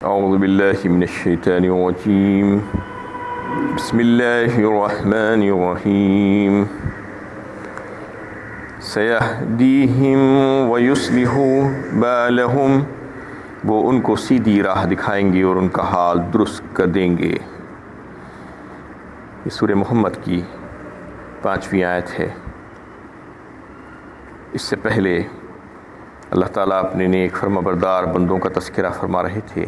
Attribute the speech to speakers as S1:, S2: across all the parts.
S1: اعوذ باللہ من الشیطان الرجیم بسم اللہ الرحمن الرحیم سیہدیہم ویصلح بالہم، وہ ان کو سیدھی راہ دکھائیں گے اور ان کا حال درست کر دیں گے۔ یہ سورہ محمد کی 5ویں آیت ہے۔ اس سے پہلے اللہ تعالیٰ اپنے نیک فرمانبردار بندوں کا تذکرہ فرما رہے تھے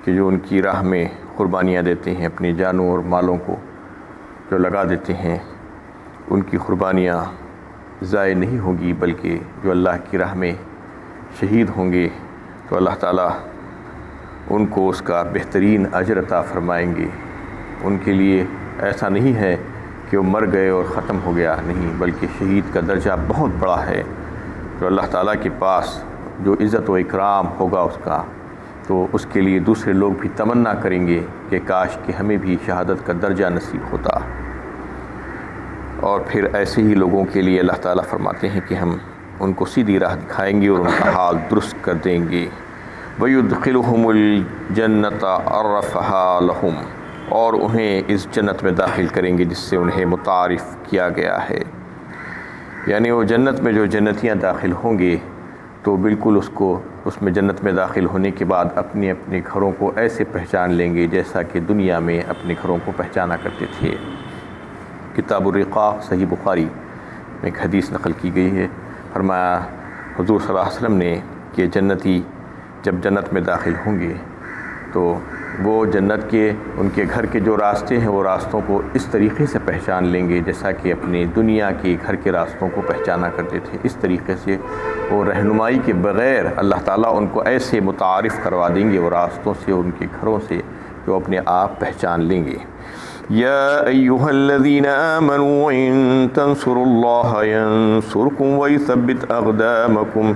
S1: کہ جو ان کی راہ میں قربانیاں دیتے ہیں، اپنی جانوں اور مالوں کو جو لگا دیتے ہیں، ان کی قربانیاں ضائع نہیں ہوں گی، بلکہ جو اللہ کی راہ میں شہید ہوں گے تو اللہ تعالیٰ ان کو اس کا بہترین اجر عطا فرمائیں گے۔ ان کے لیے ایسا نہیں ہے کہ وہ مر گئے اور ختم ہو گیا، نہیں، بلکہ شہید کا درجہ بہت بڑا ہے۔ تو اللہ تعالیٰ کے پاس جو عزت و اکرام ہوگا اس کا، تو اس کے لیے دوسرے لوگ بھی تمنا کریں گے کہ کاش کہ ہمیں بھی شہادت کا درجہ نصیب ہوتا۔ اور پھر ایسے ہی لوگوں کے لیے اللہ تعالیٰ فرماتے ہیں کہ ہم ان کو سیدھی راہ دکھائیں گے اور ان کا حال درست کر دیں گے۔ وَيُدْخِلُهُمُ الْجَنَّةَ عَرَّفَهَا لَهُمْ، اور انہیں اس جنت میں داخل کریں گے جس سے انہیں متعارف کیا گیا ہے۔ یعنی وہ جنت میں جو جنتیاں داخل ہوں گے تو بالکل اس میں جنت میں داخل ہونے کے بعد اپنے اپنے گھروں کو ایسے پہچان لیں گے جیسا کہ دنیا میں اپنے گھروں کو پہچانا کرتے تھے۔ کتاب الرقاق صحیح بخاری میں ایک حدیث نقل کی گئی ہے، فرمایا حضور صلی اللہ علیہ وسلم نے کہ جنتی جب جنت میں داخل ہوں گے تو وہ جنت کے ان کے گھر کے جو راستے ہیں وہ راستوں کو اس طریقے سے پہچان لیں گے جیسا کہ اپنے دنیا کے گھر کے راستوں کو پہچانا کرتے تھے۔ اس طریقے سے وہ رہنمائی کے بغیر اللہ تعالیٰ ان کو ایسے متعارف کروا دیں گے وہ راستوں سے، ان کے گھروں سے، جو اپنے آپ پہچان لیں گے۔ یا ایھا الذین آمنوا ان تنصروا اللہ ینصرکم ویثبت اقدامکم،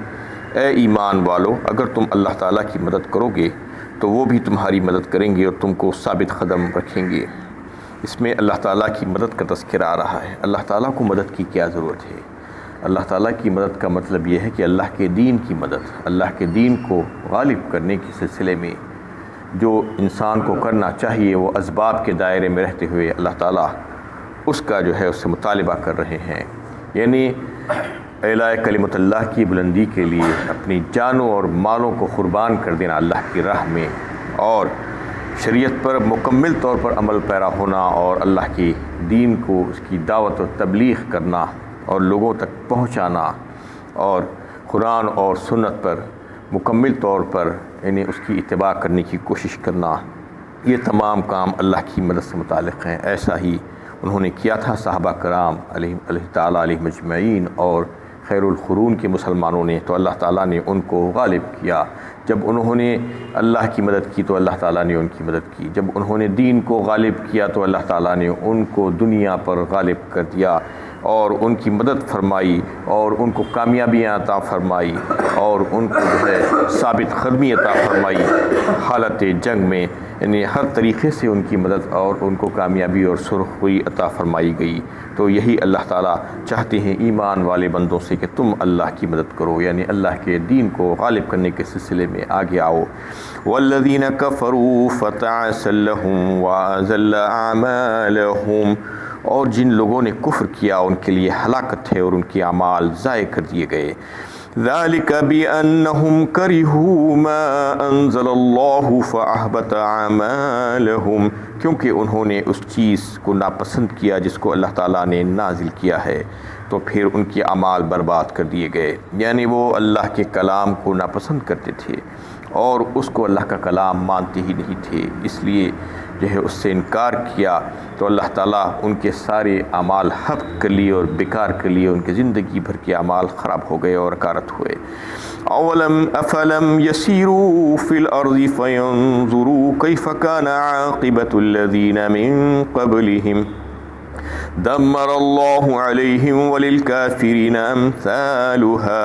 S1: اے ایمان والو اگر تم اللہ تعالیٰ کی مدد کرو گے تو وہ بھی تمہاری مدد کریں گے اور تم کو ثابت قدم رکھیں گے۔ اس میں اللہ تعالیٰ کی مدد کا تذکرہ آ رہا ہے۔ اللہ تعالیٰ کو مدد کی کیا ضرورت ہے؟ اللہ تعالیٰ کی مدد کا مطلب یہ ہے کہ اللہ کے دین کی مدد، اللہ کے دین کو غالب کرنے کے سلسلے میں جو انسان کو کرنا چاہیے وہ اسباب کے دائرے میں رہتے ہوئے اللہ تعالیٰ اس کا جو ہے اس سے مطالبہ کر رہے ہیں۔ یعنی اعلاء کلمت اللہ کی بلندی کے لیے اپنی جانوں اور مالوں کو قربان کر دینا اللہ کی راہ میں، اور شریعت پر مکمل طور پر عمل پیرا ہونا، اور اللہ کی دین کو اس کی دعوت و تبلیغ کرنا اور لوگوں تک پہنچانا، اور قرآن اور سنت پر مکمل طور پر یعنی اس کی اتباع کرنے کی کوشش کرنا، یہ تمام کام اللہ کی مدد سے متعلق ہیں۔ ایسا ہی انہوں نے کیا تھا صحابہ کرام علیہ تعالیٰ علیہ مجمعین اور خیر القرون کے مسلمانوں نے، تو اللہ تعالیٰ نے ان کو غالب کیا۔ جب انہوں نے اللہ کی مدد کی تو اللہ تعالیٰ نے ان کی مدد کی، جب انہوں نے دین کو غالب کیا تو اللہ تعالیٰ نے ان کو دنیا پر غالب کر دیا اور ان کی مدد فرمائی اور ان کو کامیابیاں عطا فرمائی اور ان کو جو ہے ثابت قدمی عطا فرمائی حالت جنگ میں، یعنی ہر طریقے سے ان کی مدد اور ان کو کامیابی اور سرخروئی عطا فرمائی گئی۔ تو یہی اللہ تعالیٰ چاہتے ہیں ایمان والے بندوں سے کہ تم اللہ کی مدد کرو، یعنی اللہ کے دین کو غالب کرنے کے سلسلے میں آگے آؤ۔ والذین کفروا فتعسا لهم وأضل أعمالهم، اور جن لوگوں نے کفر کیا ان کے لیے ہلاکت ہے اور ان کے اعمال ضائع کر دیے گئے۔ ذَلِكَ بِأَنَّهُمْ كَرِهُوا مَا أَنزَلَ اللَّهُ فَأَحْبَطَ أَعْمَالَهُمْ، کیونکہ انہوں نے اس چیز کو ناپسند کیا جس کو اللہ تعالیٰ نے نازل کیا ہے، تو پھر ان کے اعمال برباد کر دیے گئے۔ یعنی وہ اللہ کے کلام کو ناپسند کرتے تھے اور اس کو اللہ کا کلام مانتے ہی نہیں تھے، اس لیے جو ہے اس سے انکار کیا تو اللہ تعالیٰ ان کے سارے اعمال حق کر لیے اور بیکار کر لیے، ان کے زندگی بھر کے اعمال خراب ہو گئے اور اکارت ہوئے۔ افلم يسيروا في الارض فينظروا كيف كان عاقبة الذين من قبلهم دمر الله عليهم وللكافرين امثالها،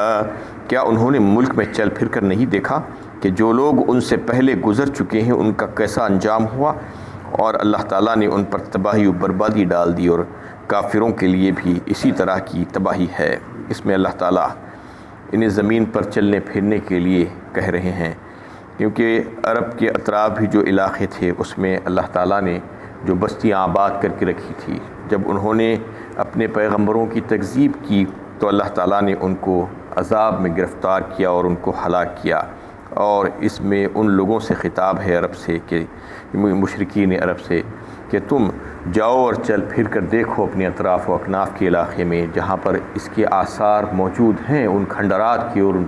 S1: کیا انہوں نے ملک میں چل پھر کر نہیں دیکھا کہ جو لوگ ان سے پہلے گزر چکے ہیں ان کا کیسا انجام ہوا، اور اللہ تعالیٰ نے ان پر تباہی و بربادی ڈال دی، اور کافروں کے لیے بھی اسی طرح کی تباہی ہے۔ اس میں اللہ تعالیٰ انہیں زمین پر چلنے پھرنے کے لیے کہہ رہے ہیں کیونکہ عرب کے اطراف بھی جو علاقے تھے اس میں اللہ تعالیٰ نے جو بستیاں آباد کر کے رکھی تھی، جب انہوں نے اپنے پیغمبروں کی تکذیب کی تو اللہ تعالیٰ نے ان کو عذاب میں گرفتار کیا اور ان کو ہلاک کیا۔ اور اس میں ان لوگوں سے خطاب ہے عرب سے، کہ مشرکین عرب سے، کہ تم جاؤ اور چل پھر کر دیکھو اپنے اطراف و اکناف کے علاقے میں جہاں پر اس کے آثار موجود ہیں، ان کھنڈرات کے اور ان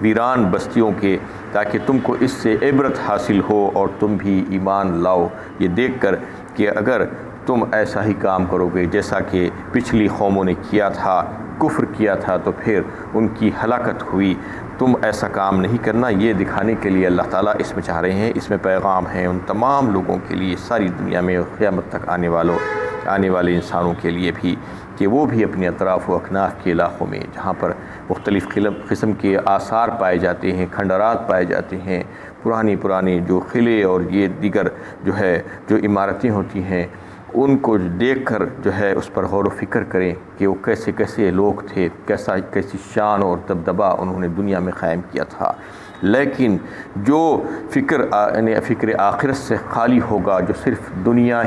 S1: ویران بستیوں کے، تاکہ تم کو اس سے عبرت حاصل ہو اور تم بھی ایمان لاؤ، یہ دیکھ کر کہ اگر تم ایسا ہی کام کرو گے جیسا کہ پچھلی قوموں نے کیا تھا، کفر کیا تھا، تو پھر ان کی ہلاکت ہوئی۔ تم ایسا کام نہیں کرنا، یہ دکھانے کے لیے اللہ تعالیٰ اس میں چاہ رہے ہیں، اس میں پیغام ہے ان تمام لوگوں کے لیے، ساری دنیا میں قیامت تک آنے والے انسانوں کے لیے بھی، کہ وہ بھی اپنے اطراف و اکناف کے علاقوں میں جہاں پر مختلف قسم کے آثار پائے جاتے ہیں، کھنڈرات پائے جاتے ہیں، پرانی جو قلعے اور یہ دیگر جو عمارتیں ہوتی ہیں، ان کو دیکھ کر اس پر غور و فکر کریں کہ وہ کیسے لوگ تھے، کیسی شان اور دبدبہ انہوں نے دنیا میں قائم کیا تھا۔ لیکن جو فکر آخرت سے خالی ہوگا، جو صرف دنیا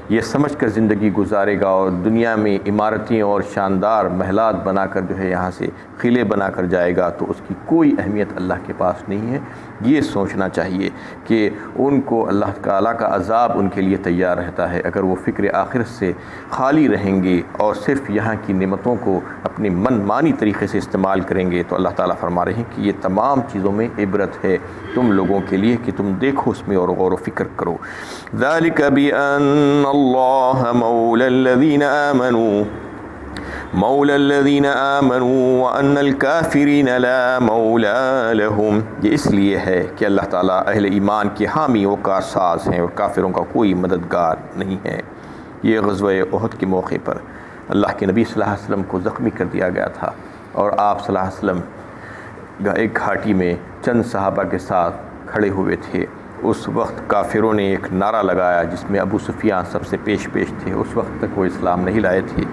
S1: یہ سمجھ کر زندگی گزارے گا اور دنیا میں عمارتیں اور شاندار محلات بنا کر یہاں سے قلعے بنا کر جائے گا، تو اس کی کوئی اہمیت اللہ کے پاس نہیں ہے۔ یہ سوچنا چاہیے کہ ان کو اللہ تعالیٰ کا عذاب ان کے لیے تیار رہتا ہے اگر وہ فکر آخرت سے خالی رہیں گے اور صرف یہاں کی نعمتوں کو اپنے من مانی طریقے سے استعمال کریں گے۔ تو اللہ تعالیٰ فرما رہے ہیں کہ یہ تمام چیزوں میں عبرت ہے تم لوگوں کے لیے، کہ تم دیکھو اس میں اور غور و فکر کرو۔ ذَلِكَ بِأَنَّ اللَّهَ مَوْلَى الَّذِينَ آمَنُوا وَأَنَّ الْكَافِرِينَ لَا مَوْلَى لَهُمْ، یہ اس لیے ہے کہ اللہ تعالیٰ اہل ایمان کے حامی و کارساز ہیں اور کافروں کا کوئی مددگار نہیں ہے۔ یہ غزوہ احد کے موقع پر اللہ کے نبی صلی اللہ علیہ وسلم کو زخمی کر دیا گیا تھا، اور آپ صلی اللہ علیہ وسلم ایک گھاٹی میں چند صحابہ کے ساتھ کھڑے ہوئے تھے۔ اس وقت کافروں نے ایک نعرہ لگایا جس میں ابو سفیان سب سے پیش تھے، اس وقت تک وہ اسلام نہیں لائے تھے،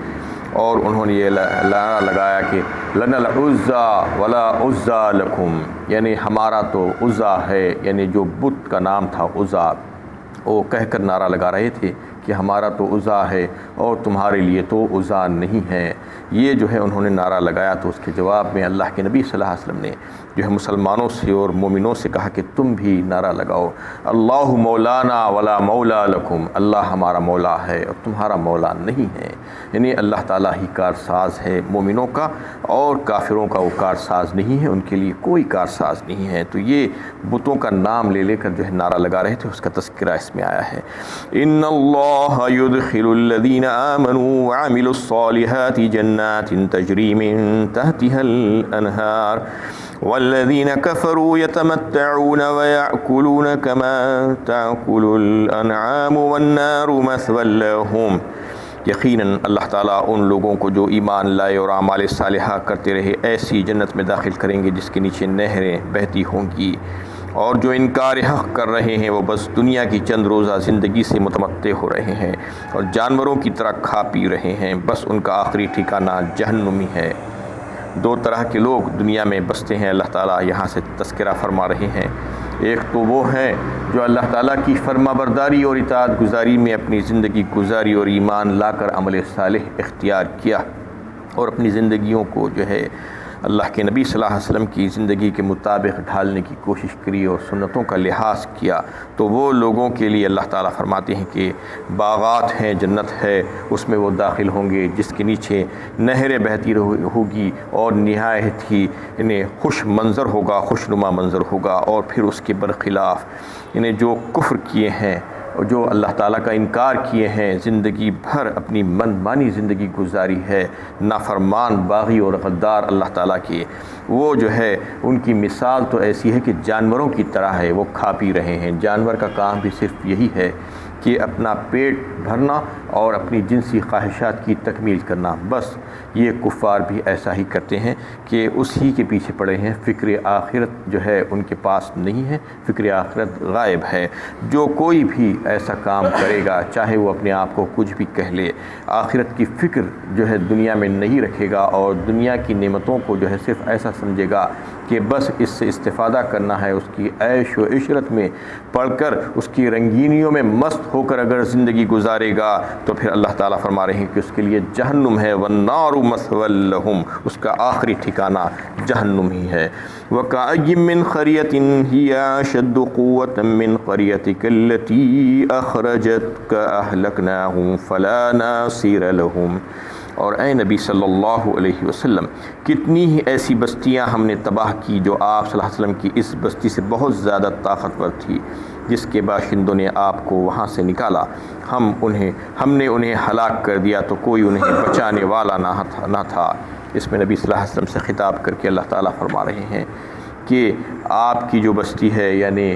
S1: اور انہوں نے یہ نعرہ لگایا کہ لنا العزى ولا عزى لکم، یعنی ہمارا تو عزا ہے، یعنی جو بت کا نام تھا عزا، وہ کہہ کر نعرہ لگا رہے تھے کہ ہمارا تو عزا ہے اور تمہارے لیے تو عزا نہیں ہے۔ یہ انہوں نے نعرہ لگایا، تو اس کے جواب میں اللہ کے نبی صلی اللہ علیہ وسلم نے مسلمانوں سے اور مومنوں سے کہا کہ تم بھی نعرہ لگاؤ، اللہ مولانا ولا مولا لکم، اللہ ہمارا مولا ہے اور تمہارا مولا نہیں ہے، یعنی اللہ تعالیٰ ہی کارساز ہے مومنوں کا، اور کافروں کا وہ کارساز نہیں ہے، ان کے لیے کوئی کارساز نہیں ہے۔ تو یہ بتوں کا نام لے کر نعرہ لگا رہے تھے، اس کا تذکرہ اس میں آیا ہے۔ ان اللہ يدخل الذین آمنوا وعملوا الصالحات جنات تجری من تحتها الانہار والذین کفروا یتمتعون ویأکلون کما تأکل الانعام والنار مثوی لہم، یقیناً اللہ تعالیٰ ان لوگوں کو جو ایمان لائے اور اعمال صالحہ کرتے رہے ایسی جنت میں داخل کریں گے جس کے نیچے نہریں بہتی ہوں گی، اور جو انکار حق کر رہے ہیں وہ بس دنیا کی چند روزہ زندگی سے متمتع ہو رہے ہیں اور جانوروں کی طرح کھا پی رہے ہیں، بس ان کا آخری ٹھکانہ جہنمی ہے۔ دو طرح کے لوگ دنیا میں بستے ہیں، اللہ تعالیٰ یہاں سے تذکرہ فرما رہے ہیں۔ ایک تو وہ ہیں جو اللہ تعالیٰ کی فرما برداری اور اطاعت گزاری میں اپنی زندگی گزاری اور ایمان لا کر عمل صالح اختیار کیا اور اپنی زندگیوں کو اللہ کے نبی صلی اللہ علیہ وسلم کی زندگی کے مطابق ڈھالنے کی کوشش کری اور سنتوں کا لحاظ کیا، تو وہ لوگوں کے لیے اللہ تعالیٰ فرماتے ہیں کہ باغات ہیں، جنت ہے، اس میں وہ داخل ہوں گے جس کے نیچے نہریں بہتی ہوگی اور نہایت ہی خوش منظر ہوگا، خوشنما منظر ہوگا۔ اور پھر اس کے برخلاف جو کفر کیے ہیں اور جو اللہ تعالیٰ کا انکار کیے ہیں، زندگی بھر اپنی من مانی زندگی گزاری ہے، نافرمان باغی اور غدار اللہ تعالیٰ کے، وہ ان کی مثال تو ایسی ہے کہ جانوروں کی طرح ہے، وہ کھا پی رہے ہیں۔ جانور کا کام بھی صرف یہی ہے کہ اپنا پیٹ بھرنا اور اپنی جنسی خواہشات کی تکمیل کرنا، بس یہ کفار بھی ایسا ہی کرتے ہیں کہ اسی کے پیچھے پڑے ہیں۔ فکر آخرت ان کے پاس نہیں ہے، فکر آخرت غائب ہے۔ جو کوئی بھی ایسا کام کرے گا، چاہے وہ اپنے آپ کو کچھ بھی کہہ لے، آخرت کی فکر دنیا میں نہیں رکھے گا اور دنیا کی نعمتوں کو صرف ایسا سمجھے گا کہ بس اس سے استفادہ کرنا ہے، اس کی عیش و عشرت میں پڑھ کر اس کی رنگینیوں میں مست ہو کر اگر زندگی گزارے گا تو پھر اللہ تعالیٰ فرما رہے ہیں کہ اس کے لیے جہنم ہے، وَالنَّارُ مَثْوًى لَهُمْ، اس کا آخری ٹھکانہ جہنم ہی ہے۔ وَكَأَيٍّ مِّن قَرْيَةٍ هِيَ أَشَدُّ قُوَّةً مِّن قَرْيَتِكَ الَّتِي أَخْرَجَتْكَ أَهْلَكْنَاهُمْ فَلَا نَاصِرَ لَهُمْ۔ اور اے نبی صلی اللہ علیہ وسلم، کتنی ہی ایسی بستیاں ہم نے تباہ کی جو آپ صلی اللہ علیہ وسلم کی اس بستی سے بہت زیادہ طاقتور تھی، جس کے باشندوں نے آپ کو وہاں سے نکالا، ہم نے انہیں ہلاک کر دیا تو کوئی انہیں بچانے والا نہ تھا۔ اس میں نبی صلی اللہ علیہ وسلم سے خطاب کر کے اللہ تعالیٰ فرما رہے ہیں کہ آپ کی جو بستی ہے، یعنی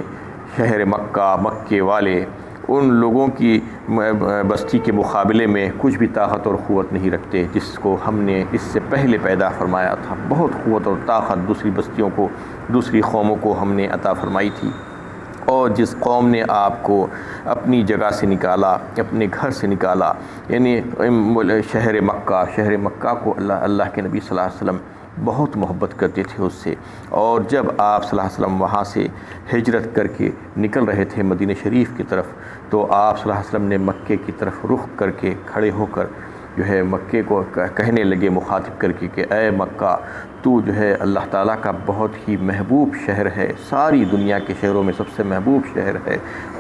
S1: شہر مکہ، مکے والے، ان لوگوں کی بستی کے مقابلے میں کچھ بھی طاقت اور قوت نہیں رکھتے جس کو ہم نے اس سے پہلے پیدا فرمایا تھا۔ بہت قوت اور طاقت دوسری بستیوں کو، دوسری قوموں کو ہم نے عطا فرمائی تھی، اور جس قوم نے آپ کو اپنی جگہ سے نکالا، اپنے گھر سے نکالا، یعنی شہر مکہ کو اللہ کے نبی صلی اللہ علیہ وسلم بہت محبت کرتے تھے اس سے، اور جب آپ صلی اللہ علیہ وسلم وہاں سے ہجرت کر کے نکل رہے تھے مدینہ شریف کی طرف، تو آپ صلی اللہ علیہ وسلم نے مکے کی طرف رخ کر کے کھڑے ہو کر جو ہے مکے کو کہنے لگے، مخاطب کر کے کہ اے مکہ، تو جو ہے اللہ تعالیٰ کا بہت ہی محبوب شہر ہے، ساری دنیا کے شہروں میں سب سے محبوب شہر ہے،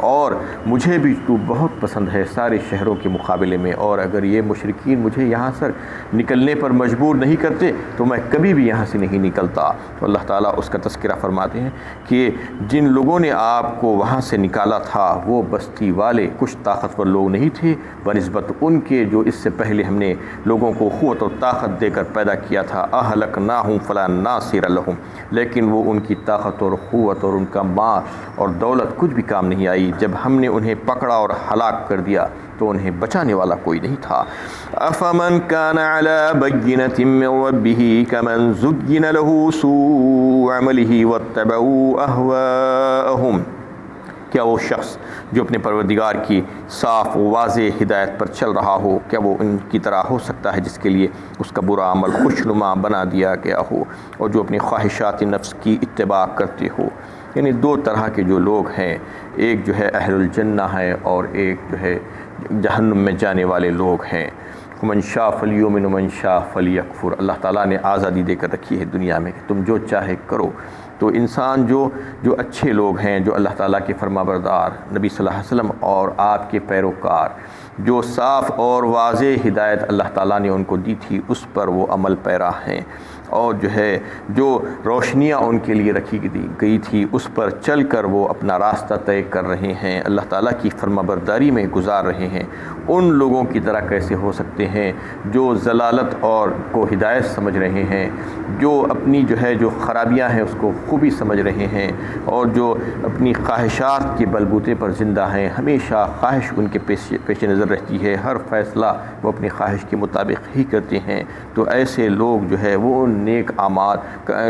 S1: اور مجھے بھی تو بہت پسند ہے سارے شہروں کے مقابلے میں، اور اگر یہ مشرکین مجھے یہاں سے نکلنے پر مجبور نہیں کرتے تو میں کبھی بھی یہاں سے نہیں نکلتا۔ تو اللہ تعالیٰ اس کا تذکرہ فرماتے ہیں کہ جن لوگوں نے آپ کو وہاں سے نکالا تھا وہ بستی والے کچھ طاقتور لوگ نہیں تھے بنسبت ان کے جو اس سے پہلے ہم نے لوگوں کو قوت اور طاقت دے کر پیدا کیا تھا۔ اہلکناہم فلا ناصر لہم، لیکن وہ ان کی طاقت اور قوت اور ان کا مال اور دولت کچھ بھی کام نہیں آئی۔ جب ہم نے انہیں پکڑا اور ہلاک کر دیا تو انہیں بچانے والا کوئی نہیں تھا۔ افمن کان علی بینۃ من ربہ کمن زین لہ سوء عملہ واتبعوا اہواءہم، کیا وہ شخص جو اپنے پروردگار کی صاف و واضح ہدایت پر چل رہا ہو، کیا وہ ان کی طرح ہو سکتا ہے جس کے لیے اس کا برا عمل خوشنما بنا دیا گیا ہو، اور جو اپنی خواہشات نفس کی اتباع کرتے ہو؟ یعنی دو طرح کے جو لوگ ہیں، ایک جو ہے اہل الجنہ ہے اور ایک جو ہے جہنم میں جانے والے لوگ ہیں۔ من شاء فلیؤمن ومن شاء فلیکفر، اللہ تعالیٰ نے آزادی دے کر رکھی ہے دنیا میں کہ تم جو چاہے کرو۔ تو انسان جو اچھے لوگ ہیں، جو اللہ تعالیٰ کے فرما بردار نبی صلی اللہ علیہ وسلم اور آپ کے پیروکار، جو صاف اور واضح ہدایت اللہ تعالیٰ نے ان کو دی تھی اس پر وہ عمل پیرا ہیں، اور جو روشنیاں ان کے لیے رکھی گئی تھی اس پر چل کر وہ اپنا راستہ طے کر رہے ہیں، اللہ تعالیٰ کی فرما برداری میں گزار رہے ہیں۔ ان لوگوں کی طرح کیسے ہو سکتے ہیں جو ضلالت اور کو ہدایت سمجھ رہے ہیں، جو اپنی جو خرابیاں ہیں اس کو خوبی سمجھ رہے ہیں، اور جو اپنی خواہشات کے بلبوتے پر زندہ ہیں، ہمیشہ خواہش ان کے پیش نظر رہتی ہے، ہر فیصلہ وہ اپنی خواہش کے مطابق ہی کرتے ہیں۔ تو ایسے لوگ وہ نیک اعمال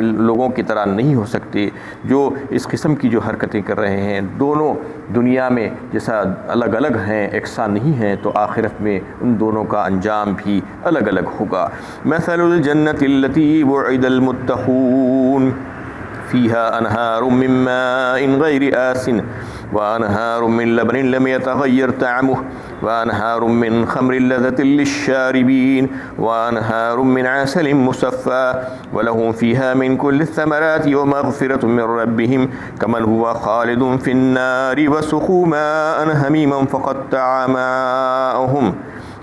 S1: لوگوں کی طرح نہیں ہو سکتے جو اس قسم کی جو حرکتیں کر رہے ہیں۔ دونوں دنیا میں جیسا الگ الگ ہیں، یکساں نہیں ہیں، تو آخرت میں ان دونوں کا انجام بھی الگ الگ ہوگا۔ مثل الجنۃ التی وعد المتقون فیہا انہار من ماء غیر آسن وانہار من لبن لم یتغیر طعمہ وانہار من خمر لذۃ للشاربین وانہار من عسل مصفى ولہم فیہا من کل الثمرات ومغفرۃ من ربہم کمن ہوا خالد فی النار وسقوا ماء حمیما فقطع ماءہم۔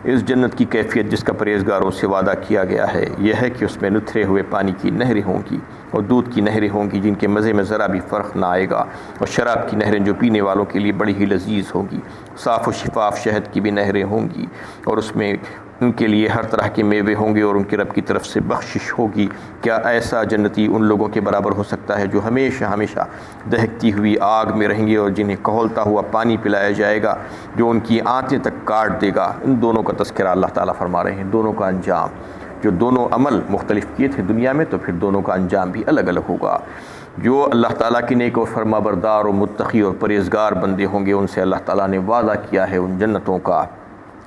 S1: اس جنت کی کیفیت جس کا پرہیزگاروں سے وعدہ کیا گیا ہے یہ ہے کہ اس میں نتھرے ہوئے پانی کی نہریں ہوں گی اور دودھ کی نہریں ہوں گی جن کے مزے میں ذرا بھی فرق نہ آئے گا، اور شراب کی نہریں جو پینے والوں کے لیے بڑی ہی لذیذ ہوں گی، صاف و شفاف شہد کی بھی نہریں ہوں گی، اور اس میں ان کے لیے ہر طرح کے میوے ہوں گے اور ان کے رب کی طرف سے بخشش ہوگی۔ کیا ایسا جنتی ان لوگوں کے برابر ہو سکتا ہے جو ہمیشہ ہمیشہ دہکتی ہوئی آگ میں رہیں گے اور جنہیں کھولتا ہوا پانی پلایا جائے گا جو ان کی آنتیں تک کاٹ دے گا؟ ان دونوں کا تذکرہ اللہ تعالیٰ فرما رہے ہیں، دونوں کا انجام، جو دونوں عمل مختلف کیے تھے دنیا میں تو پھر دونوں کا انجام بھی الگ الگ ہوگا۔ جو اللہ تعالیٰ کے نیک اور فرما بردار اور متقی اور پرہیزگار بندے ہوں گے ان سے اللہ تعالیٰ نے وعدہ کیا ہے ان جنتوں کا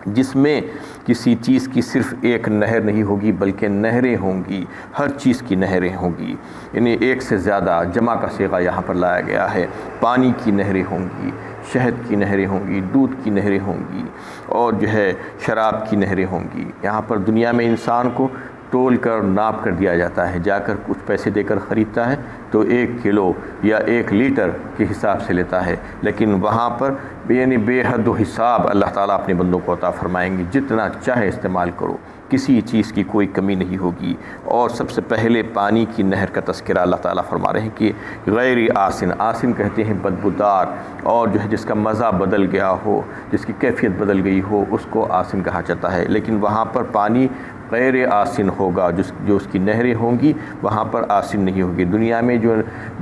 S1: جس میں کسی چیز کی صرف ایک نہر نہیں ہوگی بلکہ نہریں ہوں گی، ہر چیز کی نہریں ہوں گی، یعنی ایک سے زیادہ جمع کا صیغہ یہاں پر لایا گیا ہے۔ پانی کی نہریں ہوں گی، شہد کی نہریں ہوں گی، دودھ کی نہریں ہوں گی، اور جو ہے شراب کی نہریں ہوں گی۔ یہاں پر دنیا میں انسان کو تول کر ناپ کر دیا جاتا ہے، جا کر کچھ پیسے دے کر خریدتا ہے تو 1 کلو یا 1 لیٹر کے حساب سے لیتا ہے، لیکن وہاں پر یعنی بے حد و حساب اللہ تعالیٰ اپنے بندوں کو عطا فرمائیں گے، جتنا چاہے استعمال کرو، کسی چیز کی کوئی کمی نہیں ہوگی۔ اور سب سے پہلے پانی کی نہر کا تذکرہ اللہ تعالیٰ فرما رہے ہیں کہ غیر آسن، آسن کہتے ہیں بدبودار، اور جو ہے جس کا مزہ بدل گیا ہو، جس کی کیفیت بدل گئی ہو، اس کو آسن کہا جاتا ہے۔ لیکن وہاں پر پانی غیر آسن ہوگا، جو اس کی نہریں ہوں گی وہاں پر آسن نہیں ہوگی۔ دنیا میں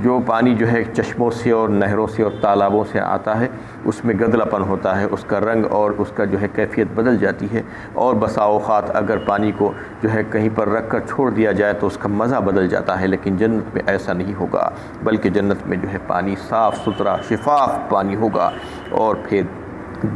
S1: جو پانی جو ہے چشموں سے اور نہروں سے اور تالابوں سے آتا ہے اس میں گدلا پن ہوتا ہے، اس کا رنگ اور اس کا جو ہے کیفیت بدل جاتی ہے، اور بسا اوقات اگر پانی کو جو ہے کہیں پر رکھ کر چھوڑ دیا جائے تو اس کا مزہ بدل جاتا ہے۔ لیکن جنت میں ایسا نہیں ہوگا، بلکہ جنت میں جو ہے پانی صاف ستھرا شفاف پانی ہوگا۔ اور پھر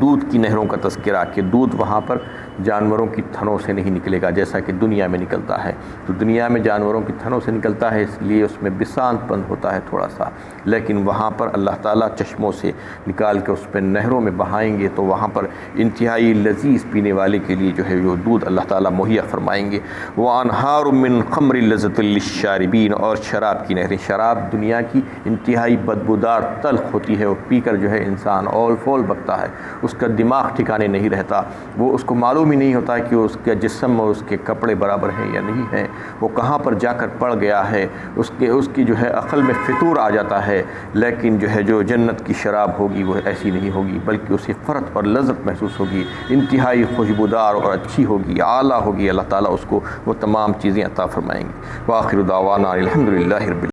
S1: دودھ کی نہروں کا تذکرہ کہ دودھ وہاں پر جانوروں کی تھنوں سے نہیں نکلے گا جیسا کہ دنیا میں نکلتا ہے۔ تو دنیا میں جانوروں کی تھنوں سے نکلتا ہے، اس لیے اس میں بسانت پن ہوتا ہے تھوڑا سا، لیکن وہاں پر اللہ تعالیٰ چشموں سے نکال کے اس پہ نہروں میں بہائیں گے تو وہاں پر انتہائی لذیذ پینے والے کے لیے جو ہے وہ دودھ اللہ تعالیٰ مہیا فرمائیں گے۔ وَأَنْهَارٌ مِّن خَمْرٍ لَذَّةٍ لِّلشَّارِبِينَ، اور شراب کی نہریں۔ شراب دنیا کی انتہائی بدبودار تلخ ہوتی ہے، وہ پی کر جو ہے انسان اول فول بکتا ہے، اس کا دماغ ٹھکانے نہیں رہتا، وہ اس کو معلوم ہی نہیں ہوتا کہ اس کا جسم اور اس کے کپڑے برابر ہیں یا نہیں ہیں، وہ کہاں پر جا کر پڑ گیا ہے، اس کی جو ہے عقل میں فطور آ جاتا ہے۔ لیکن جو ہے جو جنت کی شراب ہوگی وہ ایسی نہیں ہوگی، بلکہ اسے فرحت اور لذت محسوس ہوگی، انتہائی خوشبودار اور اچھی ہوگی، اعلیٰ ہوگی۔ اللہ تعالیٰ اس کو وہ تمام چیزیں عطا فرمائیں گے۔ وآخر دعوانا الحمدللہ رب